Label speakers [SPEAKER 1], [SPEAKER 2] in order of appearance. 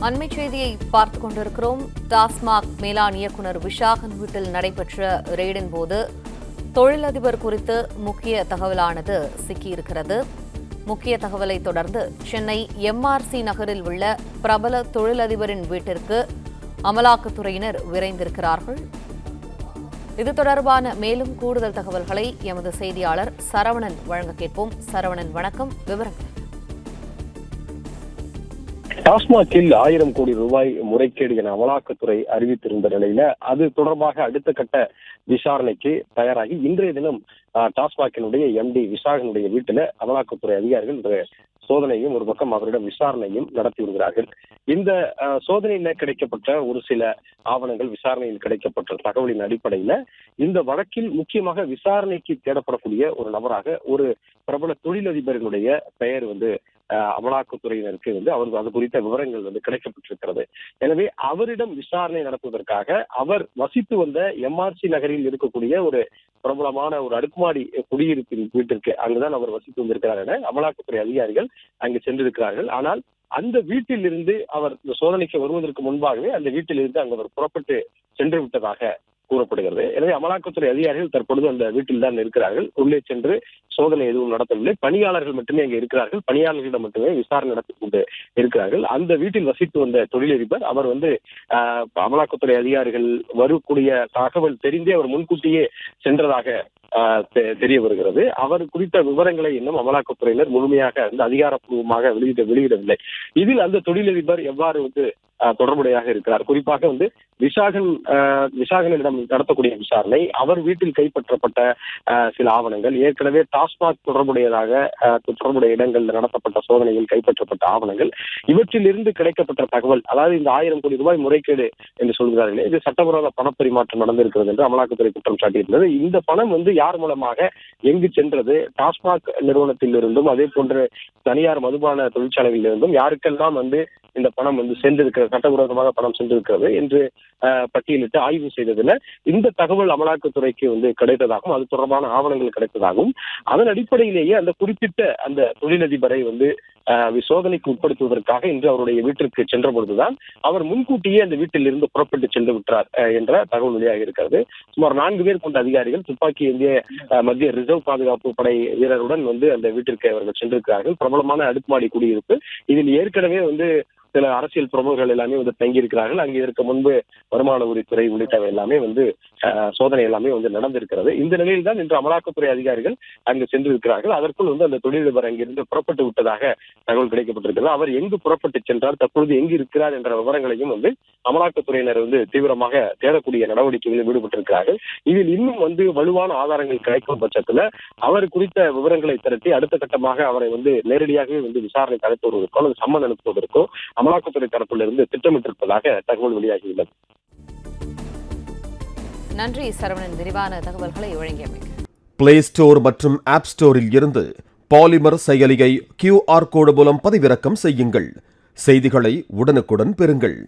[SPEAKER 1] அண்மை செய்தியை பார்த்துக் கொண்டிருக்கிறோம். டாஸ்மாக் மேலாண் இயக்குநர் விஷாகன் வீட்டில் நடைபெற்ற ரெய்டின் போது தொழிலதிபர் குறித்து முக்கிய தகவலானது சிக்கியிருக்கிறது. முக்கிய தகவலை தொடர்ந்து சென்னை எம்ஆர்சி நகரில் உள்ள பிரபல தொழிலதிபரின் வீட்டிற்கு அமலாக்கத்துறையினர் விரைந்திருக்கிறார்கள். இது தொடர்பான மேலும் கூடுதல் தகவல்களை எமது செய்தியாளர் சரவணன் வழங்க கேட்போம். சரவணன், வணக்கம். விவரங்கள்.
[SPEAKER 2] டாஸ்மாகில் 1000 கோடி ரூபாய் முறைகேடு என அமலாக்கத்துறை அறிவித்திருந்த நிலையில அது தொடர்பாக அடுத்த கட்ட விசாரணைக்கு தயாராகி இன்றைய தினம் டாஸ்மாகினுடைய எம்டி விஷாகனுடைய வீட்டில அமலாக்கத்துறை அதிகாரிகள் சோதனையும் ஒரு பக்கம் அவரிடம் விசாரணையும் நடத்தி வருகிறார்கள். இந்த சோதனையில கிடைக்கப்பட்ட ஒரு சில ஆவணங்கள், விசாரணையில் கிடைக்கப்பட்ட தகவலின் அடிப்படையில இந்த வழக்கில் முக்கியமாக விசாரணைக்கு தேடப்படக்கூடிய ஒரு நபராக ஒரு பிரபல தொழிலதிபரினுடைய பெயர் அமலாக்கத்துறையினருக்கு அவர் அது குறித்த விவரங்கள் கிடைக்கப்பட்டிருக்கிறது. எனவே அவரிடம் விசாரணை நடத்துவதற்காக அவர் வசித்து வந்த எம்ஆர்சி நகரில் இருக்கக்கூடிய ஒரு பிரபலமான ஒரு அடுக்குமாடி குடியிருப்பின் வீட்டிற்கு அங்குதான் அவர் வசித்து வந்திருக்கிறார் என அமலாக்கத்துறை அதிகாரிகள் அங்கு சென்றிருக்கிறார்கள். ஆனால் அந்த வீட்டில் இருந்து அவர் சோதனைக்கு வருவதற்கு முன்பாகவே அந்த வீட்டில் இருந்து அங்கு அவர் புறப்பட்டு சென்று விட்டதாக கூறப்படுகிறது. எனவே அமலாக்கத்துறை அதிகாரிகள் தற்பொழுது அந்த வீட்டில் தான் இருக்கிறார்கள். உள்ளே சென்று சோதனை எதுவும் நடத்தவில்லை. பணியாளர்கள் மட்டுமே அங்கே இருக்கிறார்கள். பணியாளர்களிடம் மட்டுமே விசாரணை நடத்தி கொண்டு இருக்கிறார்கள். அந்த வீட்டில் வசித்து வந்த தொழிலதிபர் அவர் அமலாக்கத்துறை அதிகாரிகள் வரக்கூடிய தகவல் தெரிந்தே அவர் முன்கூட்டியே சென்றதாக தெரிய வருகிறது. அவர் குறித்த விவரங்களை இன்னும் அமலாக்கத்துறையினர் முழுமையாக அதிகாரப்பூர்வமாக வெளியிடவில்லை. இதில் அந்த தொழிலதிபர் எவ்வாறு தொடர்புடையாக இருக்கிறார், குறிப்பாக விஷாகனிடம் நடத்தக்கூடிய விசாரணை, அவர் வீட்டில் கைப்பற்றப்பட்ட சில ஆவணங்கள், ஏற்கனவே டாஸ்மாக் தொடர்புடைய இடங்களில் நடத்தப்பட்ட சோதனையில் கைப்பற்றப்பட்ட ஆவணங்கள், இவற்றில் இருந்து கிடைக்கப்பட்ட தகவல், அதாவது இந்த 1000 கோடி ரூபாய் முறைகேடு என்று சொல்கிறார்களே, இது சட்டவிரோத பணப்பரிமாற்றம் நடந்திருக்கிறது என்று அமலாக்கத்துறை குற்றம் சாட்டியிருந்தது. இந்த பணம் யார் மூலமாக எங்கு சென்றது, டாஸ்மாக் நிறுவனத்தில் இருந்தும் அதே போன்ற தனியார் மதுபான தொழிற்சாலைகளில் இருந்தும் யாருக்கெல்லாம் இந்த பணம் சென்றிருக்கிறது, சட்டவிரோதமாக பணம் சென்றிருக்கிறது என்று பட்டியலிட்டு ஆய்வு செய்ததில் இந்த தகவல் அமலாக்கத்துறைக்கு கிடைத்ததாகவும் அது தொடர்பான ஆவணங்கள் கிடைத்ததாகவும் அதன் அடிப்படையிலேயே அந்த குறிப்பிட்ட அந்த தொழிலதிபரை சோதனைக்கு உட்படுத்துவதற்காக இன்று அவருடைய வீட்டிற்கு சென்ற பொழுதுதான் அவர் முன்கூட்டியே அந்த வீட்டில் இருந்து புறப்பட்டு சென்று விட்டார் என்ற தகவல் வெளியாக இருக்கிறது. சுமார் 4 பேர் கொண்ட அதிகாரிகள் துப்பாக்கி ஏந்திய மத்திய ரிசர்வ் பாதுகாப்பு படை வீரருடன் அந்த வீட்டிற்கு அவர்கள் சென்றிருக்கிறார்கள். பிரபலமான அடுக்குமாடி குடியிருப்பு. இதில் ஏற்கனவே சில அரசியல் பிரமுகர்கள் எல்லாமே தங்கியிருக்கிறார்கள். அங்கே இதற்கு முன்பு வருமான வரித்துறை உள்ளிட்டவை எல்லாமே சோதனை எல்லாமே நடந்திருக்கிறது. இந்த நிலையில் தான் இன்று அமலாக்கத்துறை அதிகாரிகள் அங்கு சென்றிருக்கிறார்கள். அதற்குள் அந்த தொழிலதிபர் அங்கிருந்து புறப்பட்டு விட்டதாக தகவல் கிடைக்கப்பட்டிருக்கிறது. அவர் எங்கு புறப்பட்டு சென்றார், தற்பொழுது எங்கு இருக்கிறார் என்ற விவரங்களையும் அமலாக்கத்துறையினர் தேவிரமாக தேடக்கூடிய நடவடிக்கைகளில் ஈடுபட்டிருக்கிறார்கள். இதில் இன்னும் வலுவான ஆதாரங்கள் கிடைக்கும் பட்சத்தில் அவர் குறித்த விவரங்களை திரட்டி அடுத்த கட்டமாக அவரை நேரடியாகவே விசாரணை அழைத்து வருவதற்கோ அல்லது சம்மன் அனுப்புவதற்கோ அமலாக்கத்துறை தரப்பிலிருந்து திட்டமிட்டிருப்பதாக தகவல் வெளியாகியுள்ளது.
[SPEAKER 1] நன்றி சரவணன், விரிவான தகவல்களை வழங்கியமைக்கு.
[SPEAKER 3] பிளே ஸ்டோர் மற்றும் ஆப் ஸ்டோரில் இருந்து பாலிமர் செயலியை QR கோடு மூலம் பதிவிறக்கம் செய்யுங்கள். செய்திகளை உடனுக்குடன் பெறுங்கள்.